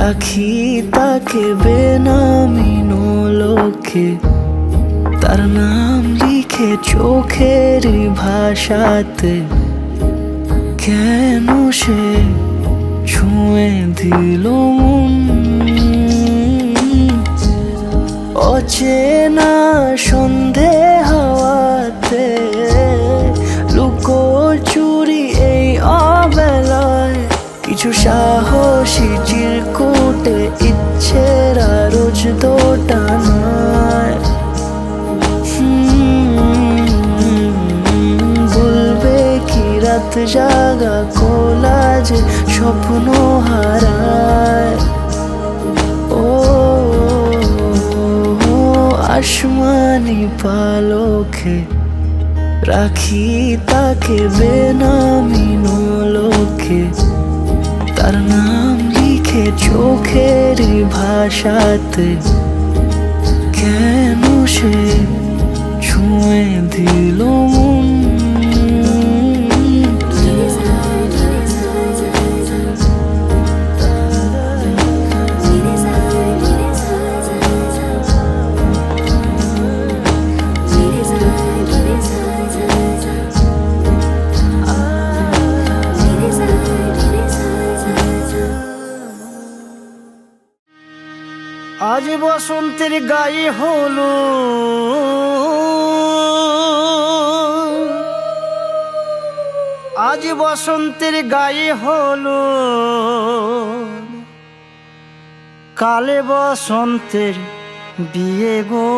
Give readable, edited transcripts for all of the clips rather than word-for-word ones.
রাখি তাকে বেনামি লোকে, তার নাম লিখে চোখের ভাষাতে। কেন সে ছুঁয়ে দিল মন, অচেনা সন্ধে হাওয়াতে, লুকো চুরি এই অবেলায়। কিছু সাহসী চিরকুটে ইচ্ছের রোজ দোটানায়। বলবে কি রাত জাগা কোলাজে স্বপ্ন হারায়। ও আসমানি পালকে রাখি তাকে বেনামি লোকে, তার নাম লিখে চোখের ভাষাতে। কেন সে ছুঁয়ে দিল মন, আজ বসন্তের গায়ে হলো, আজ বসন্তের গায়ে হলো, কালে বসন্তের বিয়ে গো।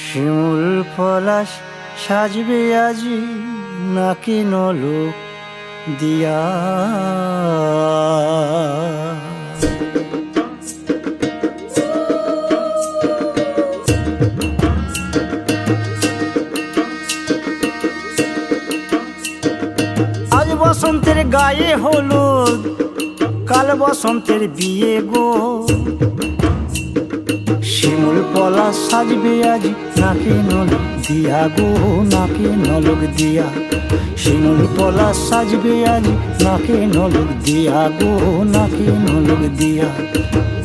শিমুল পলাশ সাজবে আজি নাকি নলোক দিয়া। আজ বসন্তের গায়ে হলুদ, কাল বসন্তের বিয়ে গো। শিমুল পলাশ সাজবে আজ নাকি নলক দিয়া গো, নাকি নলক দিয়া। শিমুল পলাশ সাজবে আজ নাকি নলক দিয়া গো, নাকি নলক দিয়া।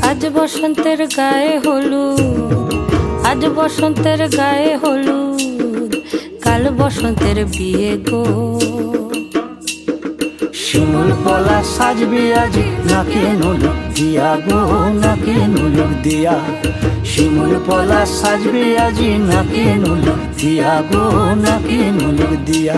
আজ বসন্তের গায়ে হলুদ, আজ বসন্তের গায়ে হলুদ, কাল বসন্তের বিয়ে গো। শিমুল পলাশ সাজবে আজ নাকি নলক দিয়া গো, নাকি নলক দিয়া। শিমুল পলাশ সাজবে আজ নাকি নলক দিয়া গো, নাকি নলক দিয়া।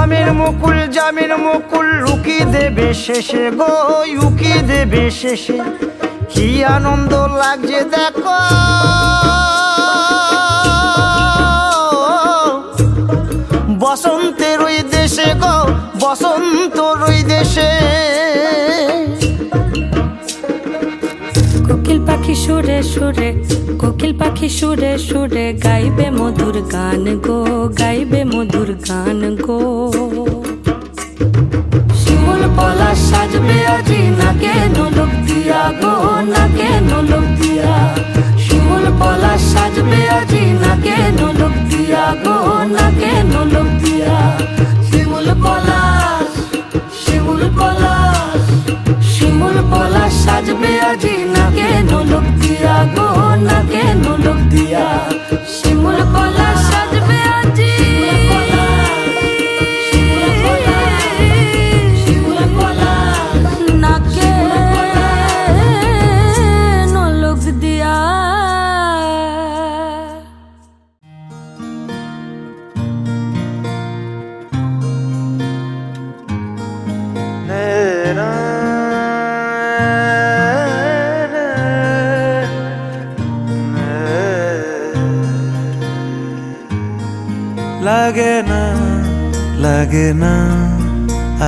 আমের মুকুল জামের মুকুল লুকি দেবে শেষে গো, উকি দেবে শেষে। কি আনন্দ লাগছে দেখো, বসন্তের ওই দেশে গো, বসন্তর ওই দেশে। কোকিল পাখি সুরে সুরে, কোকিল পাখি সুরে সুরে, গাইবে মধুর গান গো, গাইবে মধুর গান গো। শিমুল পলাশ সাজবে আজি নাকে নলক দিয়া গো, নাকে নলক দিয়া। শিমুল পলাশ সাজবে আজি নাকে নলক দিয়া গো, নাকে নলক দিয়া। শিমুল পলাশ, শিমুল পলাশ, শিমুল পলাশ সাজবে আজি নাকে নলক দিয়া গো, নাকে নলক দিয়া। শিমুল পলাশ সাজবে আজি, নাকে নলক দিয়া। লাগে না লাগে না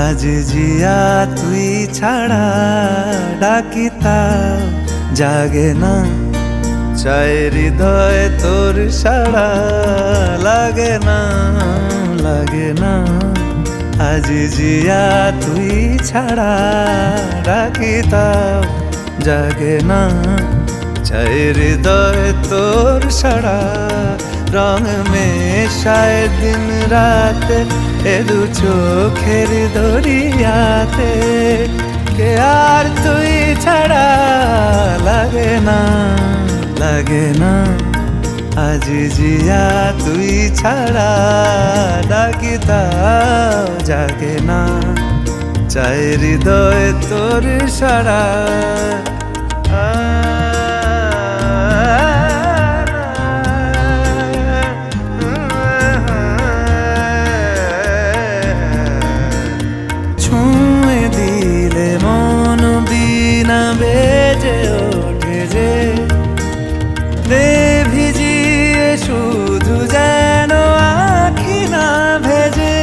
আজ জিয়া তুই ছাড়া, ডাকি তাও জাগে না চাই হৃদয় তোর সাড়া লাগে না, লাগে না। আজ জিয়া তুই ছাড়া ডাকি তাও জাগে না। চাই হৃদয় তোর সাড়া রং মেশায় দিন রাতে এ দু চোখের দরিয়াতে। কে আর তুই ছাড়া লাগে না, লাগে না। আজ জিয়া তুই ছাড়া ডাকি তাও জাগে না। চাই হৃদয় তোর সাড়া। ছুঁয়ে দিলে মন বিনা বেজে ওঠে যে, দে ভিজিয়ে শুধু যেন আখি না ভেজে।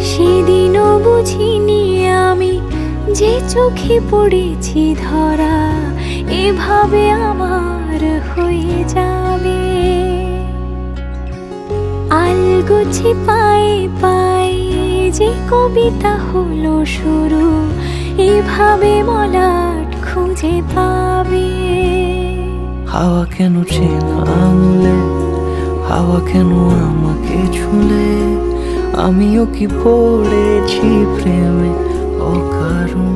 সেদিনও বুঝিনি আমি যে চোখে পড়েছি ধরা এভাবে আমার হয়ে যাবে। আলগোছে পায়ে পায়ে যে কবিতা হলো শুরু, এভাবে মলাট খুঁজে পাবে। হাওয়া কেন চেনা আঙুলে, হাওয়া কেন আমাকে ছুলে, আমিও কি পড়েছি প্রেমে অকারণ।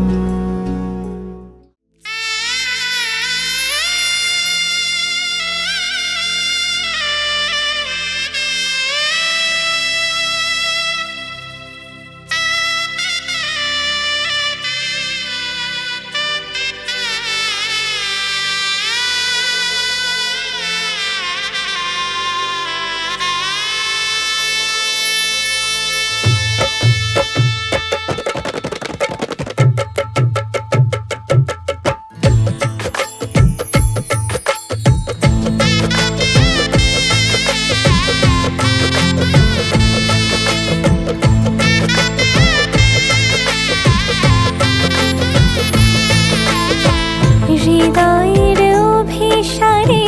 হৃদয়ের অভিসারে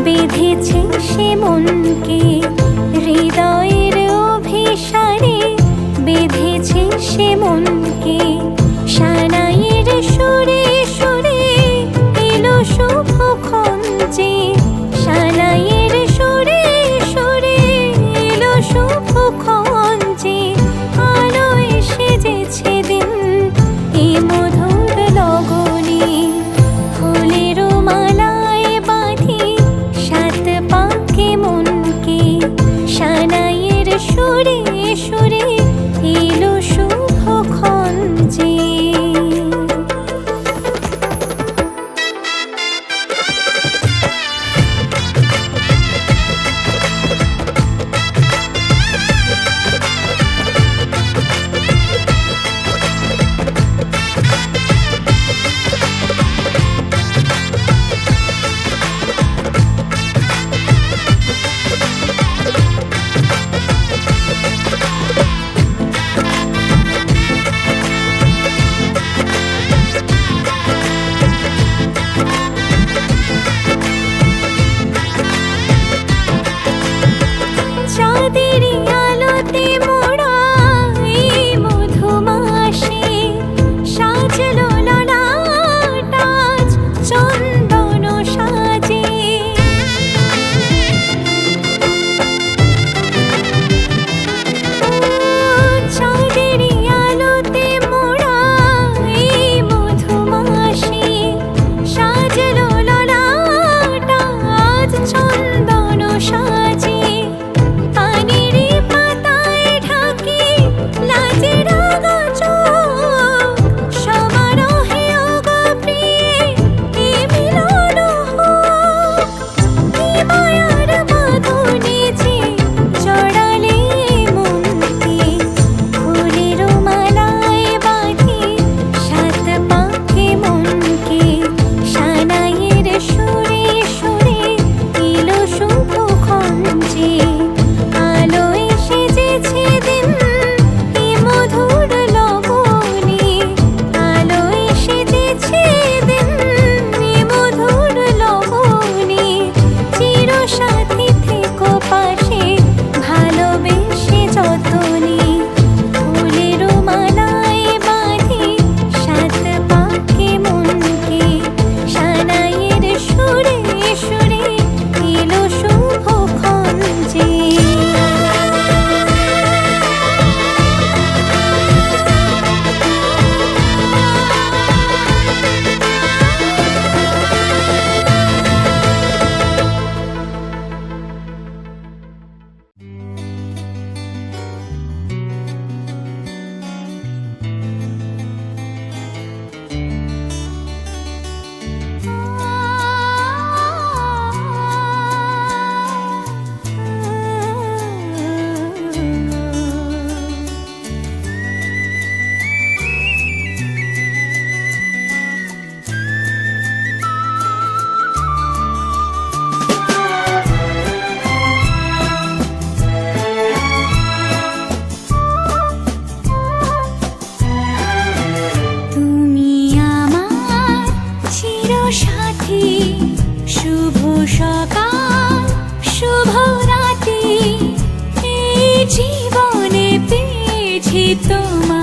বেঁধেছে সে মনকে, হৃদয়ের অভিসারে বেঁধেছে সে মনকে। সানাইয়ের সুরে সুরে এলো শুভক্ষণ যে, সানাইয়ের সুরে সুরে এলো শুভক্ষণ যে। আলোয় সেজেছে দিন এ মধুর লগনে, ফুলের মালায় বাঁধি সাত পাকে মনকে। সানাইয়ের সুরে সুরে এলো শুভক্ষণ যে। চাঁদের আলোতে মোড়া এই মধুমাসে সাজলো ললাট আজ চন্দন সাজে। চাঁদের আলোতে মোড়া এই মধুমাসে সাজলো ললাট আজ চন্দন সাজে। পানির পাতায় তোমার